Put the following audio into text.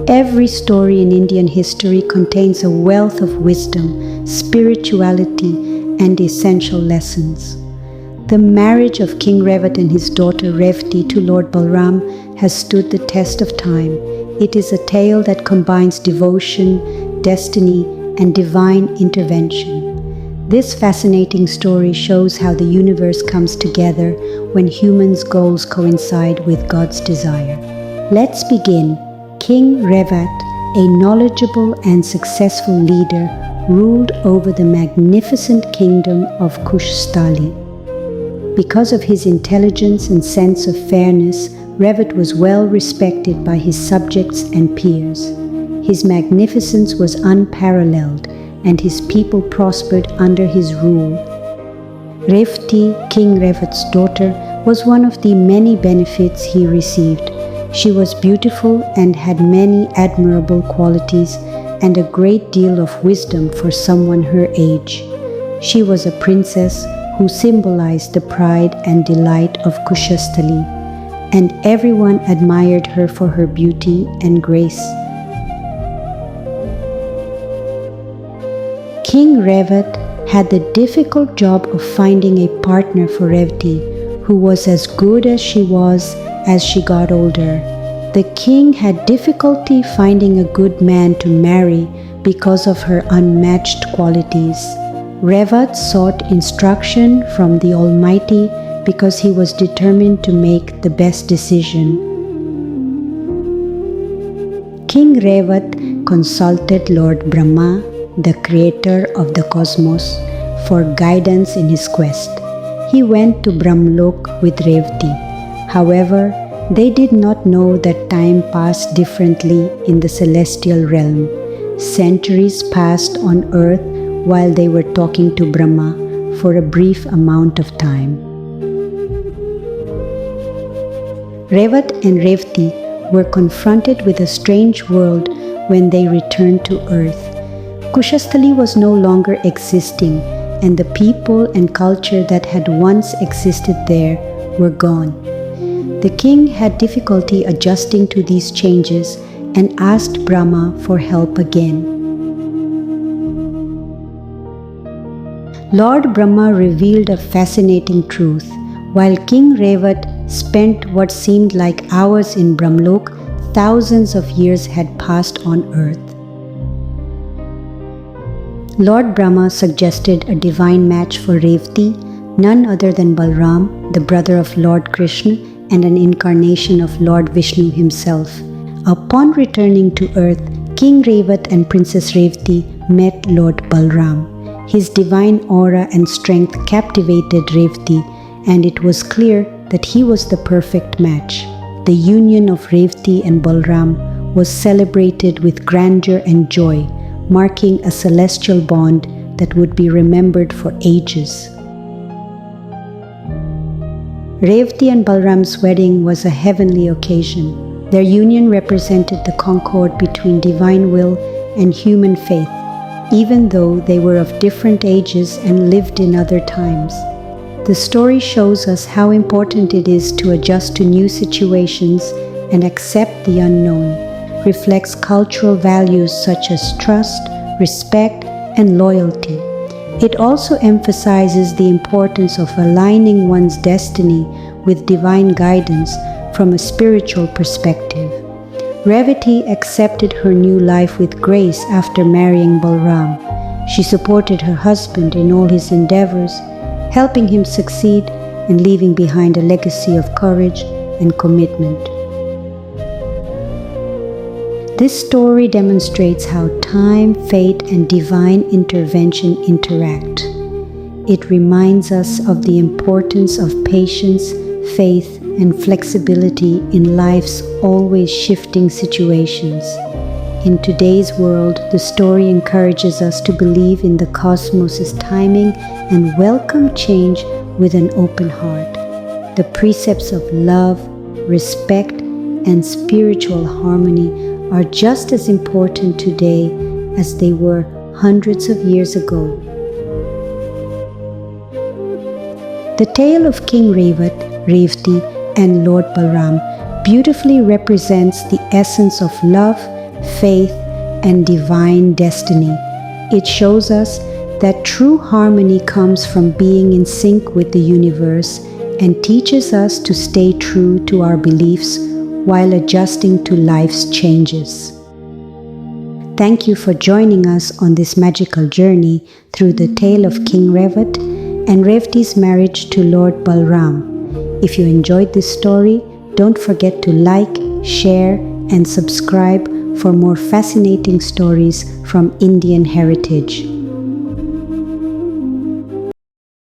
Every story in Indian history contains a wealth of wisdom, spirituality, and essential lessons. The marriage of King Revat and his daughter Revati to Lord Balam has stood the test of time. It is a tale that combines devotion, destiny, and divine intervention. This fascinating story shows how the universe comes together when humans' goals coincide with God's desire. Let's begin. King Revat, a knowledgeable and successful leader, ruled over the magnificent kingdom of Kushstali. Because of his intelligence and sense of fairness, Revat was well respected by his subjects and peers. His magnificence was unparalleled, and his people prospered under his rule. Revati, King Revat's daughter, was one of the many benefits he received. She was beautiful and had many admirable qualities and a great deal of wisdom for someone her age. She was a princess who symbolized the pride and delight of Kushstali, and everyone admired her for her beauty and grace. King Revat had the difficult job of finding a partner for Revati, who was as good as she got older. The king had difficulty finding a good man to marry because of her unmatched qualities. Revat sought instruction from the Almighty because he was determined to make the best decision. King Revat consulted Lord Brahma, the creator of the cosmos, for guidance in his quest. He went to Brahmlok with Revati. However, they did not know that time passed differently in the celestial realm. Centuries passed on earth while they were talking to Brahma for a brief amount of time. Revat and Revati were confronted with a strange world when they returned to earth. Kushstali was no longer existing, and the people and culture that had once existed there were gone. The king had difficulty adjusting to these changes and asked Brahma for help again. Lord Brahma revealed a fascinating truth. While King Revat spent what seemed like hours in Brahmlok, thousands of years had passed on earth. Lord Brahma suggested a divine match for Revati, none other than Balram, the brother of Lord Krishna and an incarnation of Lord Vishnu himself. Upon returning to earth, King Revat and Princess Revati met Lord Balarama. His divine aura and strength captivated Revati, and it was clear that he was the perfect match. The union of Revati and Balram was celebrated with grandeur and joy, marking a celestial bond that would be remembered for ages. Revati and Balram's wedding was a heavenly occasion. Their union represented the concord between divine will and human faith, even though they were of different ages and lived in other times. The story shows us how important it is to adjust to new situations and accept the unknown, reflects cultural values such as trust, respect, and loyalty. It also emphasizes the importance of aligning one's destiny with divine guidance from a spiritual perspective. Revati accepted her new life with grace after marrying Balram. She supported her husband in all his endeavors, helping him succeed and leaving behind a legacy of courage and commitment. This story demonstrates how time, fate, and divine intervention interact. It reminds us of the importance of patience, faith, and flexibility in life's always shifting situations. In today's world, the story encourages us to believe in the cosmos' timing and welcome change with an open heart. The precepts of love, respect, and spiritual harmony are just as important today as they were hundreds of years ago. The tale of King Revat, Revati, and Lord Balarama beautifully represents the essence of love, faith, and divine destiny. It shows us that true harmony comes from being in sync with the universe and teaches us to stay true to our beliefs while adjusting to life's changes. Thank you for joining us on this magical journey through the tale of King Revat and Revati's marriage to Lord Balarama. If you enjoyed this story, don't forget to like, share, and subscribe for more fascinating stories from Indian heritage.